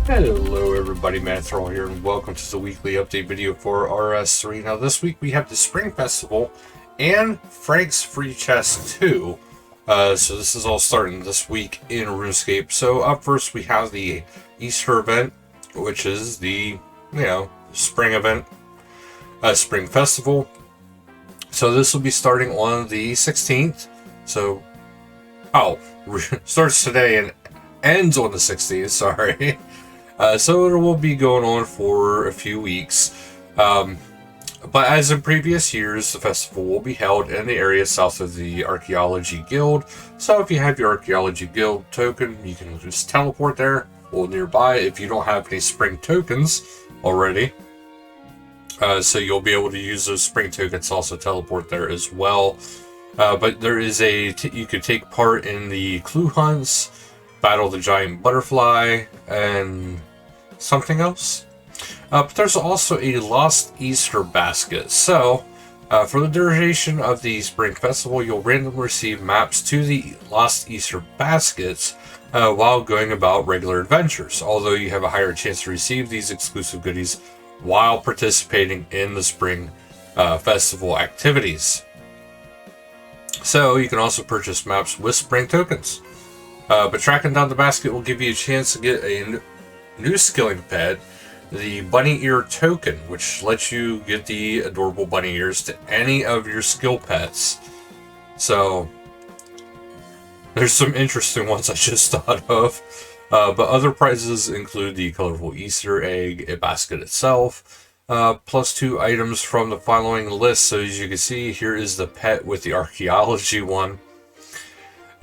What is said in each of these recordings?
Hello everybody, Manithral here, and welcome to the weekly update video for RS3. Now this week we have the Spring Festival and Frank's Free Chest 2. So this is all starting this week in RuneScape. So up first we have the Easter event, which is the, spring event, Spring Festival. So this will be starting on the 16th. So, starts today and ends on the 16th, sorry. So it will be going on for a few weeks. But as in previous years, the festival will be held in the area south of the Archaeology Guild. So if you have your Archaeology Guild token, you can just teleport there or nearby if you don't have any spring tokens already. So you'll be able to use those spring tokens to also teleport there as well. But there is you could take part in the clue hunts, battle the giant butterfly, and something else. But there's also a lost Easter basket. So for the duration of the Spring Festival, you'll randomly receive maps to the lost Easter baskets while going about regular adventures, although you have a higher chance to receive these exclusive goodies while participating in the Spring Festival activities. So you can also purchase maps with spring tokens. But tracking down the basket will give you a chance to get a new skilling pet, the bunny ear token, which lets you get the adorable bunny ears to any of your skill pets. So there's some interesting ones I just thought of. But other prizes include the colorful Easter egg, a basket itself, plus 2 items from the following list. So as you can see, here is the pet with the archaeology one.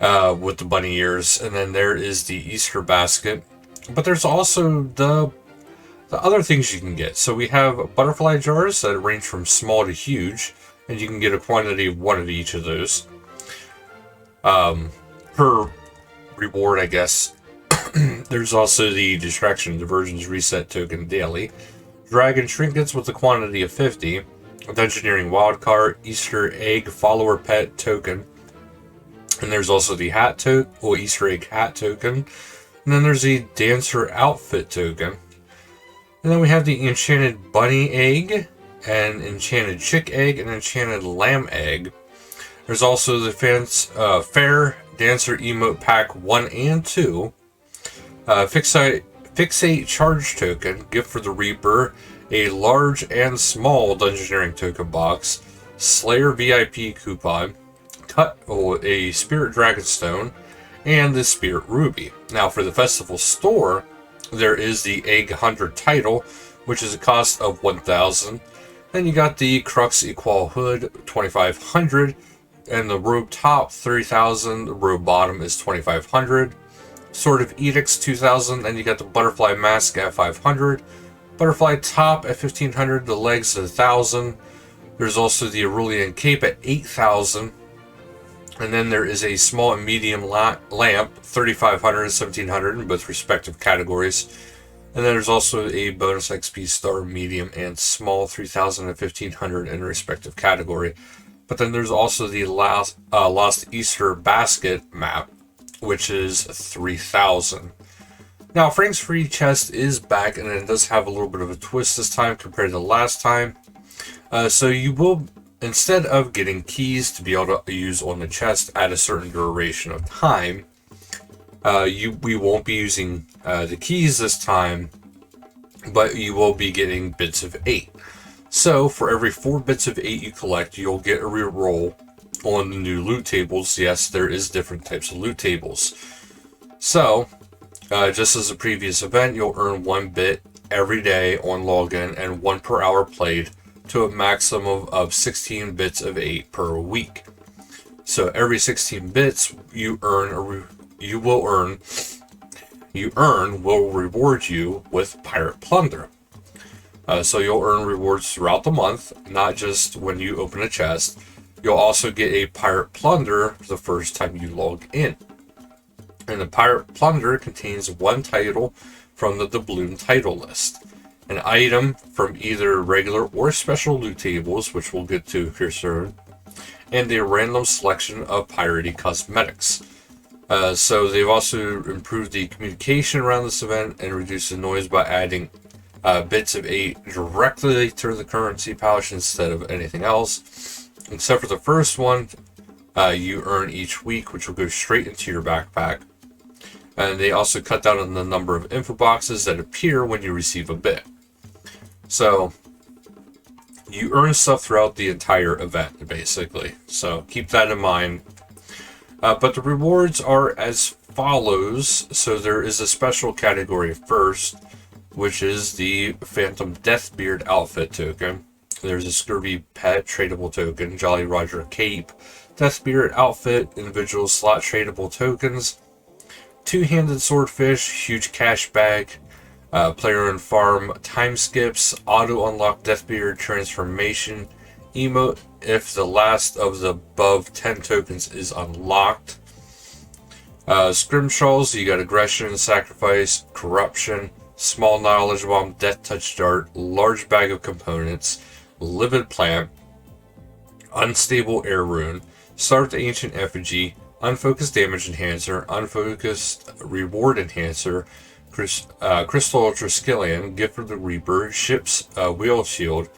With the bunny ears, and then there is the Easter basket. But there's also the other things you can get. So we have butterfly jars that range from small to huge, and you can get a quantity of 1 of each of those per reward, I guess. There's also the distraction diversions reset token daily, dragon trinkets with a quantity of 50, a dungeoneering wildcard, Easter egg follower pet token. And there's also the Easter egg hat token. And then there's the dancer outfit token. And then we have the enchanted bunny egg, and enchanted chick egg, and enchanted lamb egg. There's also the fair dancer emote pack 1 and 2. Fixate charge token, gift for the reaper, a large and small dungeoneering token box, slayer VIP coupon, a spirit dragonstone, and the spirit ruby. Now for the festival store, there is the egg hunter title, which is a cost of 1,000. Then you got the crux equal hood 2,500, and the robe top 3,000. The robe bottom is 2,500. Sword of edicts 2,000. Then you got the butterfly mask at 500. Butterfly top at 1,500. The legs at 1,000. There's also the Aurelian cape at 8,000. And then there is a small and medium lamp, 3,500 and 1,700 in both respective categories. And then there's also a bonus XP star, medium and small, 3,000 and 1,500 in respective category. But then there's also the Lost Easter basket map, which is 3,000. Now, Frank's Free Chest is back, and it does have a little bit of a twist this time compared to last time. So you will, instead of getting keys to be able to use on the chest at a certain duration of time, we won't be using the keys this time, but you will be getting bits of 8. So for every 4 bits of 8 you collect, you'll get a reroll on the new loot tables. Yes, there is different types of loot tables. So, just as the previous event, you'll earn 1 bit every day on login and 1 per hour played, to a maximum of 16 bits of 8 per week. So every 16 bits you will reward you with pirate plunder. So you'll earn rewards throughout the month, not just when you open a chest. You'll also get a pirate plunder the first time you log in. And the pirate plunder contains 1 title from the doubloon title list, an item from either regular or special loot tables, which we'll get to here soon, and a random selection of piratey cosmetics. So they've also improved the communication around this event and reduced the noise by adding bits of 8 directly to the currency pouch instead of anything else. Except for the first one, you earn each week, which will go straight into your backpack. And they also cut down on the number of info boxes that appear when you receive a bit. So you earn stuff throughout the entire event, basically. So keep that in mind. But the rewards are as follows. So there is a special category first, which is the Phantom Deathbeard outfit token. There's a Scurvy Pet tradable token, Jolly Roger Cape, Deathbeard outfit, individual slot tradable tokens, two-handed swordfish, huge cash bag, player and farm time skips, auto unlock Deathbeard transformation emote if the last of the above 10 tokens is unlocked. Scrimshaws, you got aggression, sacrifice, corruption, small knowledge bomb, death touch dart, large bag of components, livid plant, unstable air rune, start the ancient effigy, unfocused damage enhancer, unfocused reward enhancer, crystal ultraskillion, gift of the reaper, ship's wheel shield,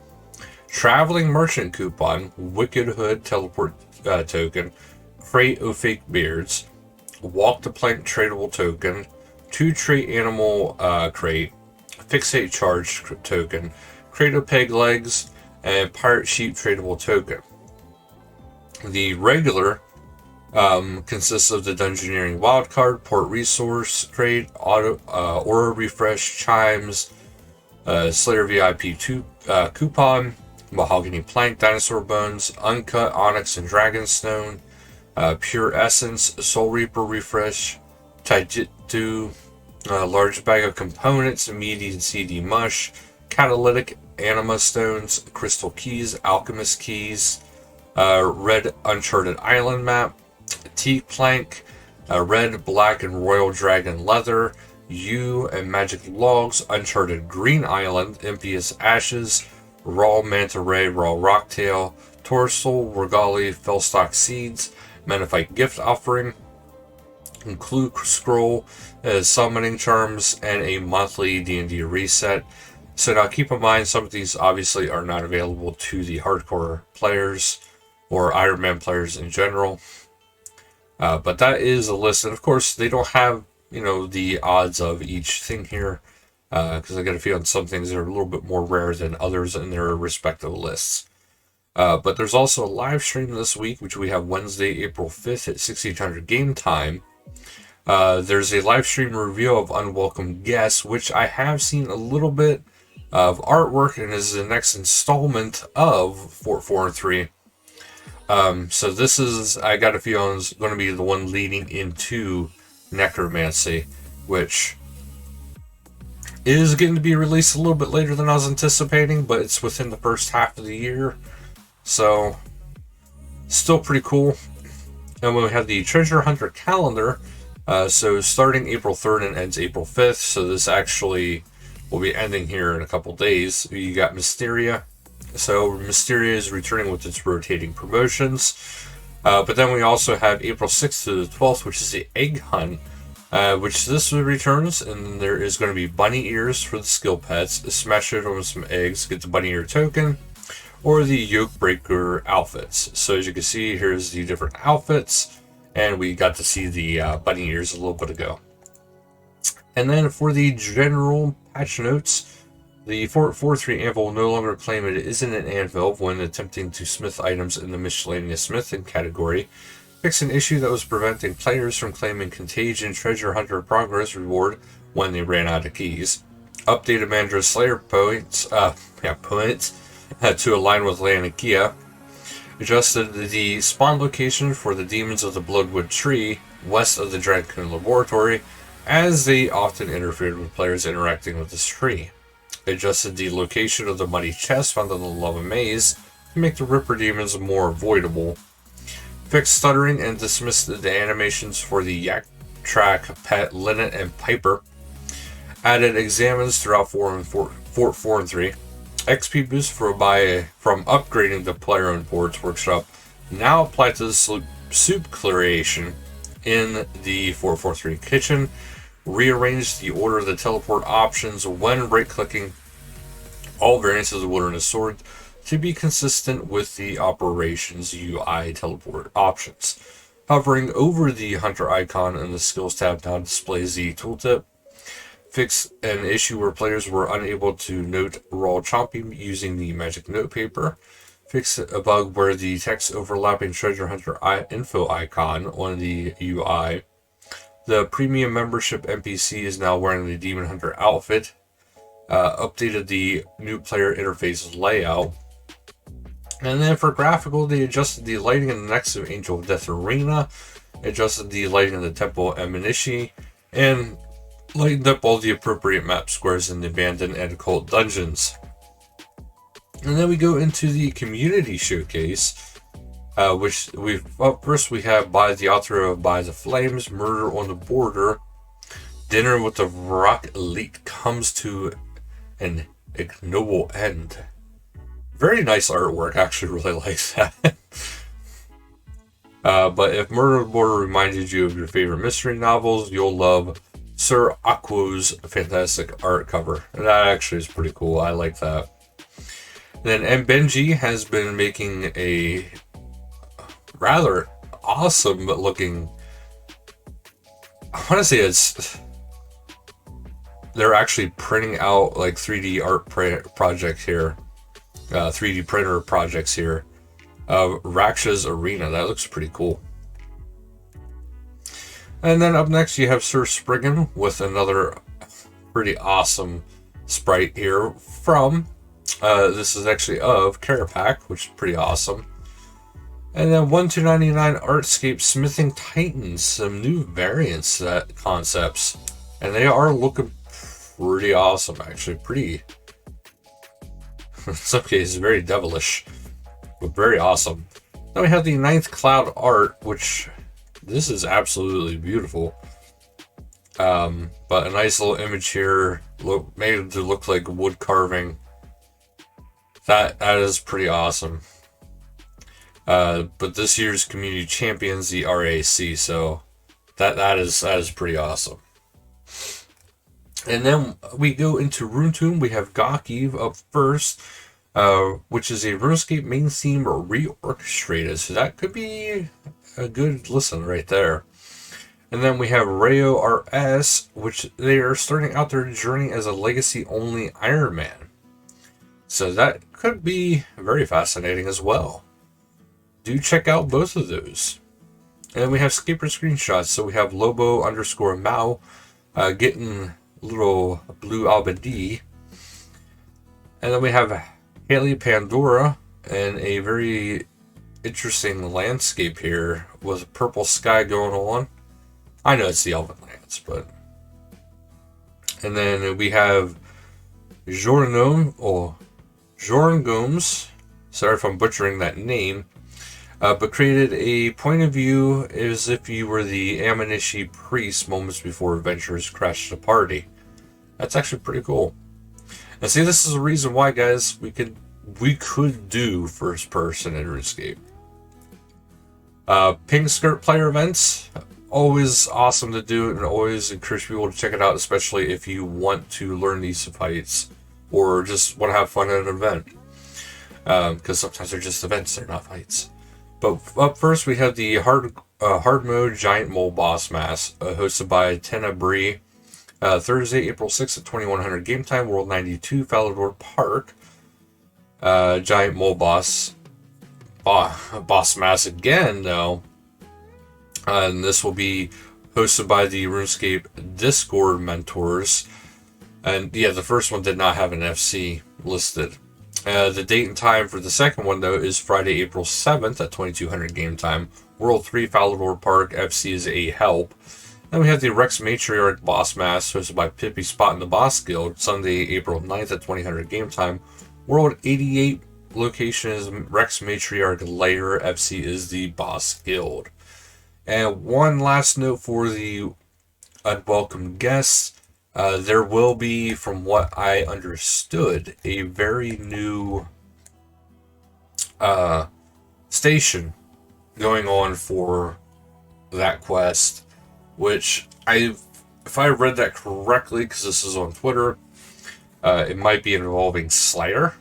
traveling merchant coupon, wicked hood teleport token, crate of fake beards, walk the plank tradable token, 2 trait animal crate, fixate charge token, crate of peg legs, and pirate sheep tradable token. The regular consists of the Dungeoneering wildcard, port resource crate, auto aura refresh, chimes, Slayer VIP 2 coupon, mahogany plank, dinosaur bones, uncut onyx and dragonstone, pure essence, soul reaper refresh, taijutsu, large bag of components, meaty and seedy mush, catalytic anima stones, crystal keys, alchemist keys, red uncharted island map, teak plank, red, black, and royal dragon leather, yew and magic logs, uncharted green island, impious ashes, raw manta ray, raw rocktail, torso, regali, felstock seeds, Manithral gift offering, clue scroll, summoning charms, and a monthly D&D reset. So now keep in mind, some of these obviously are not available to the hardcore players or Iron Man players in general. But that is a list. And of course, they don't have, the odds of each thing here. Because I got a feeling some things are a little bit more rare than others in their respective lists. But there's also a live stream this week, which we have Wednesday, April 5th at 1600 game time. There's a live stream review of Unwelcome Guests, which I have seen a little bit of artwork and is the next installment of Fort Forinthry. So this is, I got a feeling, is going to be the one leading into Necromancy, which is going to be released a little bit later than I was anticipating, but it's within the first half of the year. So, still pretty cool. And we have the Treasure Hunter calendar. So starting April 3rd and ends April 5th. So this actually will be ending here in a couple days. You got Mysteria. So Mysteria is returning with its rotating promotions. But then we also have April 6th to the 12th, which is the Egg Hunt. Which this returns, and there is going to be bunny ears for the skill pets. Smash it on some eggs, get the bunny ear token, or the yoke breaker outfits. So as you can see, here's the different outfits, and we got to see the bunny ears a little bit ago. And then for the general patch notes, the Fort Forinthry anvil will no longer claim it isn't an anvil when attempting to smith items in the miscellaneous smithing category. Fix an issue that was preventing players from claiming Contagion Treasure Hunter Progress reward when they ran out of keys. Updated Mandra's Slayer points to align with Lanikia. Adjusted the spawn location for the Demons of the Bloodwood Tree west of the Dragon Laboratory, as they often interfered with players interacting with this tree. Adjusted the location of the Muddy Chest found in the Lava Maze to make the Ripper Demons more avoidable. Fixed stuttering and dismissed the animations for the Yak Track, Pet, Linnet, and Piper. Added examines throughout Fort Forinthry. XP boost from upgrading the player-owned boards workshop now apply to the soup coloration in the Fort Forinthry kitchen. Rearrange the order of the teleport options when right-clicking all variants of the Wilderness Sword to be consistent with the Operations UI teleport options. Hovering over the Hunter icon in the Skills tab now displays the tooltip. Fix an issue where players were unable to note raw chomping using the magic note paper. Fix a bug where the text overlapping treasure hunter info icon on the UI. The premium membership NPC is now wearing the demon hunter outfit. Updated the new player interface layout. And then for graphical, they adjusted the lighting in the next Angel of Death Arena, adjusted the lighting in the Temple Eminishi, and lightened up all the appropriate map squares in the abandoned and occult dungeons. And then we go into the community showcase, which up first we have by the author of By the Flames, Murder on the Border, Dinner with the Rock Elite comes to an ignoble end. Very nice artwork, actually really like that. But if Murder on the Border reminded you of your favorite mystery novels, you'll love Sir Aquo's fantastic art cover. That actually is pretty cool. I like that. Then Benji has been making a rather awesome looking, I want to say they're actually printing out like 3D art project here, 3D printer projects here. Raksha's Arena, that looks pretty cool. And then up next you have Sir Spriggan with another pretty awesome sprite here from, this is actually of Carapac, which is pretty awesome. And then 1-299 Artscape Smithing Titans, some new variants, concepts. And they are looking pretty awesome, actually. Pretty, in some cases, very devilish, but very awesome. Then we have the Ninth Cloud art, which this is absolutely beautiful. But a nice little image here, made to look like wood carving. That is pretty awesome. But this year's community champions the RAC, so that is pretty awesome. And then we go into RuneToon. We have Gawkiv up first, which is a RuneScape main theme reorchestrated. So that could be a good listen right there. And then we have Rayo RS, which they are starting out their journey as a legacy-only Iron Man. So that could be very fascinating as well. Do check out both of those. And we have Skaper screenshots. So we have Lobo_Mao getting little blue Albedi. And then we have Haley Pandora and a very interesting landscape here with purple sky going on. I know it's the Elven Lands, but... And then we have Jorngoms, sorry if I'm butchering that name, but created a point of view as if you were the Amanishi priest moments before adventurers crashed the party. That's actually pretty cool. And see, this is the reason why, guys, we could do first person in RuneScape. Pink Skirt player events, always awesome to do, and always encourage people to check it out, especially if you want to learn these fights or just want to have fun at an event. Because sometimes they're just events, they're not fights. But up first, we have the hard mode giant mole boss mass, hosted by Tenabri. Thursday, April 6th at 2100 game time, World 92, Falador Park. Giant mole boss mass again, though. And this will be hosted by the RuneScape Discord mentors. And yeah, the first one did not have an FC listed. The date and time for the second one, though, is Friday, April 7th at 2200 game time. World 3, Falador Park. FC is a help. Then we have the Rex Matriarch Boss Mass, hosted by Pippi Spot in the Boss Guild. Sunday, April 9th at 2000 game time. World 88 location is Rex Matriarch Lair. FC is the Boss Guild. And one last note for the Unwelcome Guests. There will be, from what I understood, a very new station going on for that quest, which if I read that correctly, because this is on Twitter, it might be involving Slayer.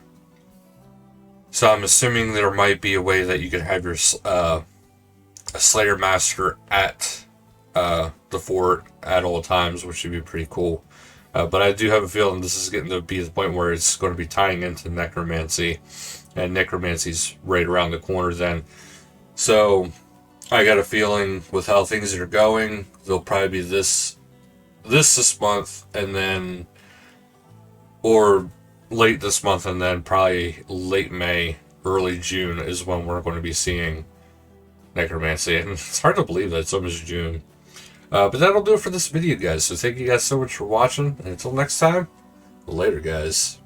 So I'm assuming there might be a way that you can have your a Slayer master at the fort at all times, which would be pretty cool. But I do have a feeling this is getting to be the point where it's going to be tying into necromancy, and necromancy's right around the corner then. So I got a feeling with how things are going, they'll probably be this month, and then, or late this month, and then probably late May, early June is when we're going to be seeing necromancy. And it's hard to believe that it's almost June. But that'll do it for this video, guys. So thank you guys so much for watching, and until next time, later, guys.